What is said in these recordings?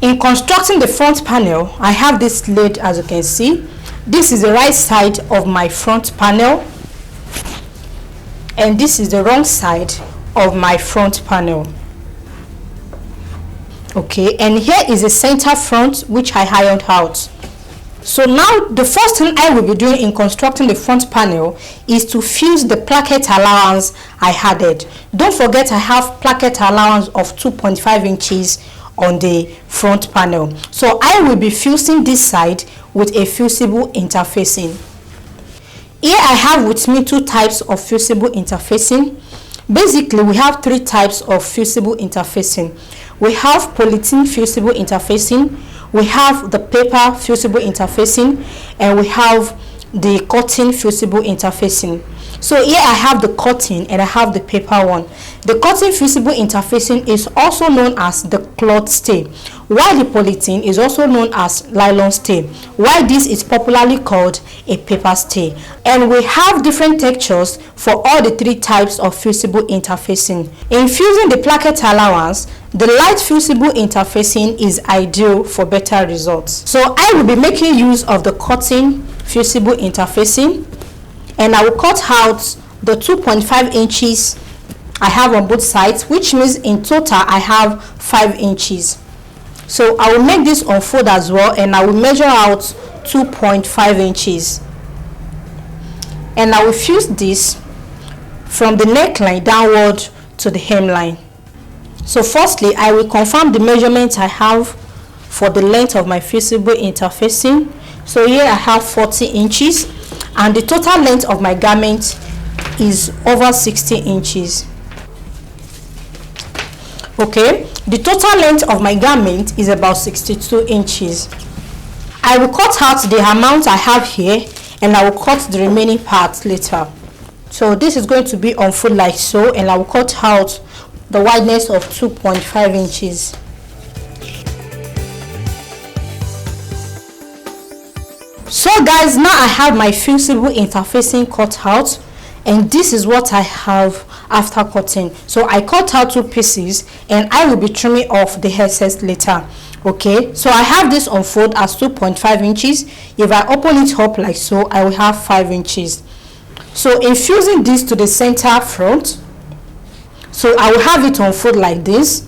In constructing the front panel, I have this lid. As you can see, this is the right side of my front panel, and this is the wrong side of my front panel. Okay, and here is the center front, which I ironed out. So now the first thing I will be doing in constructing the front panel is to fuse the placket allowance I added. Don't forget, I have placket allowance of 2.5 inches on the front panel. So I will be fusing this side with a fusible interfacing. Here I have with me two types of fusible interfacing. Basically, we have three types of fusible interfacing. We have polythene fusible interfacing, we have the paper fusible interfacing, and we have the cotton fusible interfacing. So here I have the cotton and I have the paper one. The cotton fusible interfacing is also known as the cloth stay, while the polythene is also known as nylon stay, while this is popularly called a paper stay. And we have different textures for all the three types of fusible interfacing. In fusing the placket allowance, the light fusible interfacing is ideal for better results. So I will be making use of the cotton fusible interfacing, and I will cut out the 2.5 inches I have on both sides, which means in total I have 5 inches. So I will make this unfold as well, and I will measure out 2.5 inches, and I will fuse this from the neckline downward to the hemline. So firstly, I will confirm the measurement I have for the length of my fusible interfacing. So here I have 40 inches, and the total length of my garment is over 60 inches. Okay, the total length of my garment is about 62 inches. I will cut out the amount I have here, and I will cut the remaining parts later. So this is going to be unfold like so, and I will cut out the wideness of 2.5 inches. So guys, now I have my fusible interfacing cut out, and this is what I have after cutting. So I cut out two pieces, and I will be trimming off the excess later. Okay, so I have this unfold as 2.5 inches. If I open it up like so, I will have 5 inches. So in fusing this to the center front, so I will have it unfold like this,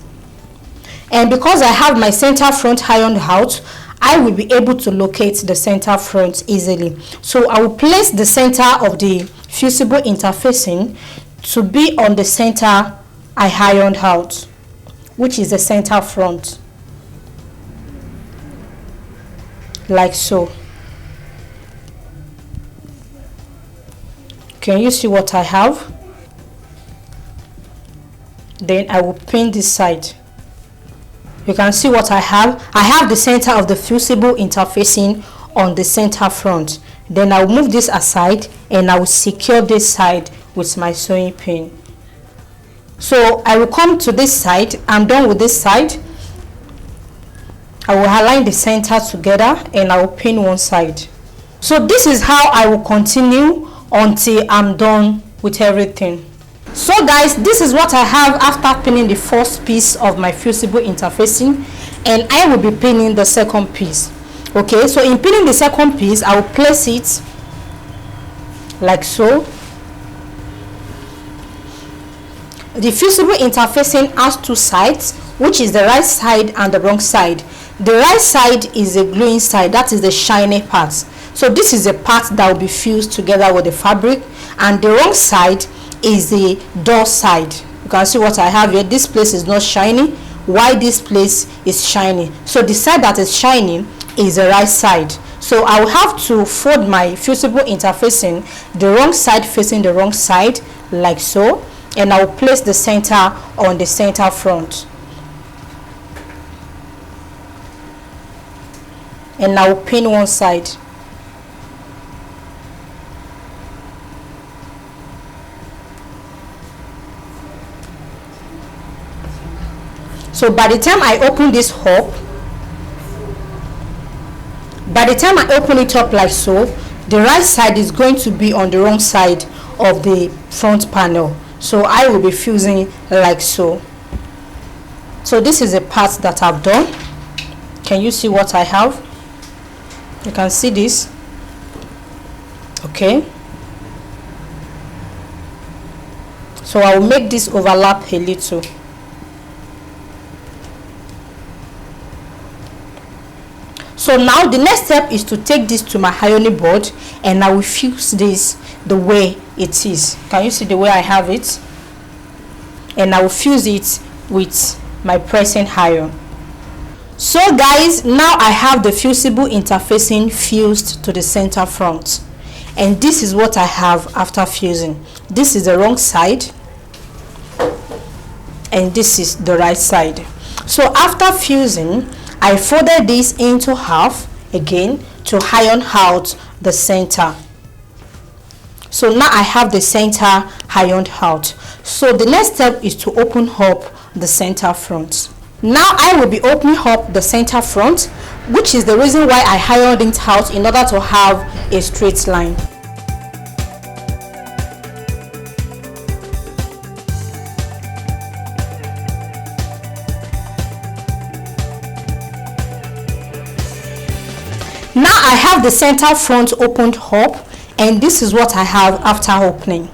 and because I have my center front ironed out, I will be able to locate the center front easily. So I will place the center of the fusible interfacing to be on the center I ironed out, which is the center front, like so. Can you see what I have? Then I will pin this side. You can see what I have. I have the center of the fusible interfacing on the center front. Then I will move this aside, and I will secure this side with my sewing pin. So I will come to this side. I'm done with this side. I will align the center together, and I will pin one side. So this is how I will continue until I'm done with everything. So guys, this is what I have after pinning the first piece of my fusible interfacing, and I will be pinning the second piece. Okay, so in pinning the second piece, I will place it like so. The fusible interfacing has two sides, which is the right side and the wrong side. The right side is the gluing side, that is the shiny part. So this is the part that will be fused together with the fabric, and the wrong side is the door side. You can see what I have here. This place is not shiny, while this place is shiny. So the side that is shining is the right side. So I will have to fold my fusible interfacing, the wrong side facing the wrong side, like so, and I will place the center on the center front, and I will pin one side. So by the time I open this up, like so, the right side is going to be on the wrong side of the front panel. So I will be fusing like so. So this is a part that I've done. Can you see what I have? You can see this. Okay, so I will make this overlap a little. So now the next step is to take this to my ironing board, and I will fuse this the way it is. Can you see the way I have it? And I will fuse it with my pressing iron. So guys, now I have the fusible interfacing fused to the center front, and this is what I have after fusing. This is the wrong side and this is the right side. So after fusing, I folded this into half again to iron out the center. So now I have the center ironed out. So the next step is to open up the center front. Now I will be opening up the center front, which is the reason why I ironed it out, in order to have a straight line. Now I have the center front opened up, and this is what I have after opening.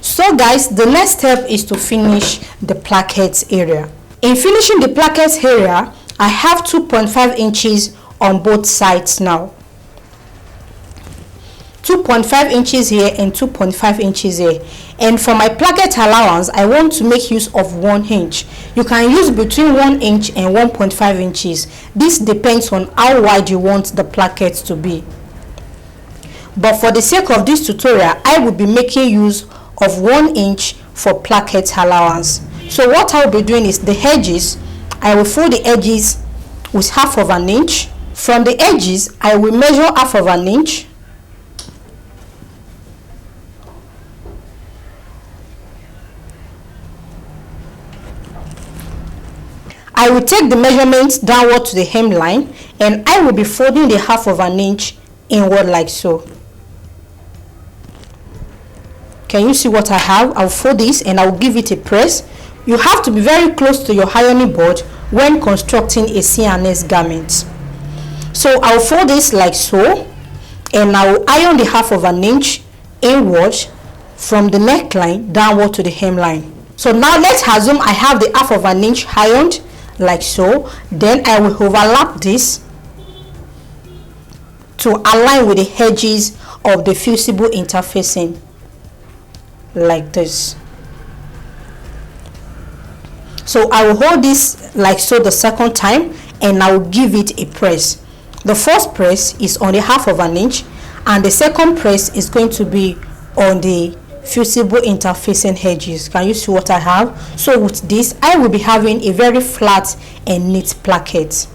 So guys, the next step is to finish the placket area. In finishing the placket area, I have 2.5 inches on both sides now. 2.5 inches here and 2.5 inches here. And for my placket allowance, I want to make use of 1 inch. You can use between 1 inch and 1.5 inches. This depends on how wide you want the placket to be. But for the sake of this tutorial, I will be making use of 1 inch for placket allowance. So what I will be doing is the edges, I will fold the edges with 1/2 inch. From the edges, I will measure 1/2 inch. I will take the measurements downward to the hemline, and I will be folding the 1/2 inch inward like so. Can you see what I have? I'll fold this and I'll give it a press. You have to be very close to your ironing board when constructing a C&S garment. So I'll fold this like so, and I'll iron the 1/2 inch inward from the neckline downward to the hemline. So now let's assume I have the 1/2 inch ironed like so. Then I will overlap this to align with the edges of the fusible interfacing like this. So I will hold this like so the second time, and I will give it a press. The first press is on the 1/2 inch, and the second press is going to be on the fusible interfacing edges. Can you see what I have? So with this, I will be having a very flat and neat placket.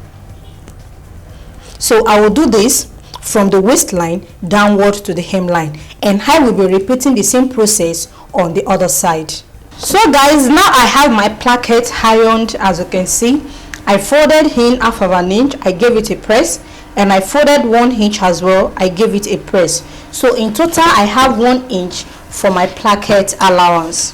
So I will do this from the waistline downward to the hemline, and I will be repeating the same process on the other side. So guys, now I have my placket ironed. As you can see, I folded in 1/2 inch, I gave it a press, and I folded 1 inch as well, I gave it a press. So in total I have 1 inch for my placket allowance.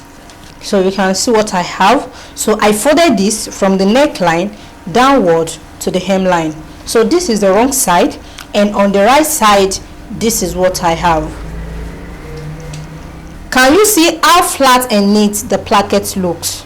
So you can see what I have. So I folded this from the neckline downward to the hemline. So this is the wrong side, and on the right side, this is what I have. Can you see how flat and neat the placket looks?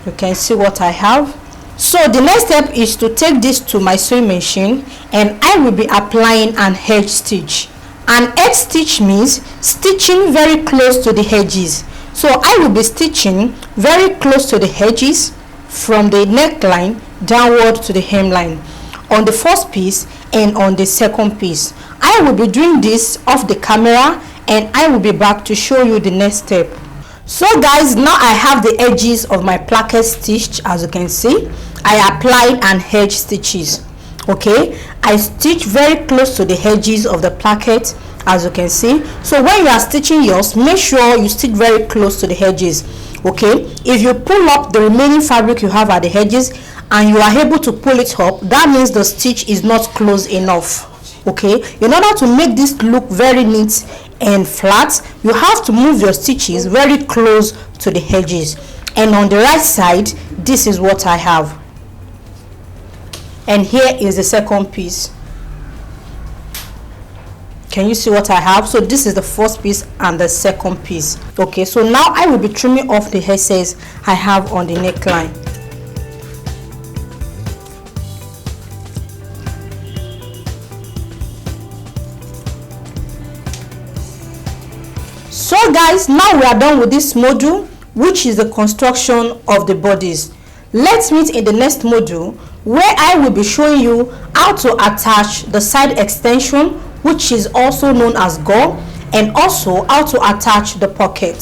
You can see what I have. So the next step is to take this to my sewing machine, and I will be applying an edge stitch. An edge stitch means stitching very close to the edges. So I will be stitching very close to the edges from the neckline downward to the hemline on the first piece and on the second piece. I will be doing this off the camera, and I will be back to show you the next step. So guys, now I have the edges of my placket stitched. As you can see, I applied an edge stitches. Okay, I stitch very close to the edges of the placket, as you can see. So when you are stitching yours, make sure you stitch very close to the edges. Okay, if you pull up the remaining fabric you have at the edges and you are able to pull it up, that means the stitch is not close enough. Okay, in order to make this look very neat and flat, you have to move your stitches very close to the edges. And on the right side, this is what I have. and here is the second piece. Can you see what I have? So this is the first piece and the second piece. Okay, so now I will be trimming off the excess I have on the neckline. So guys, now we are done with this module, which is the construction of the bodice. Let's meet in the next module, where I will be showing you how to attach the side extension, which is also known as gore, and also how to attach the pocket.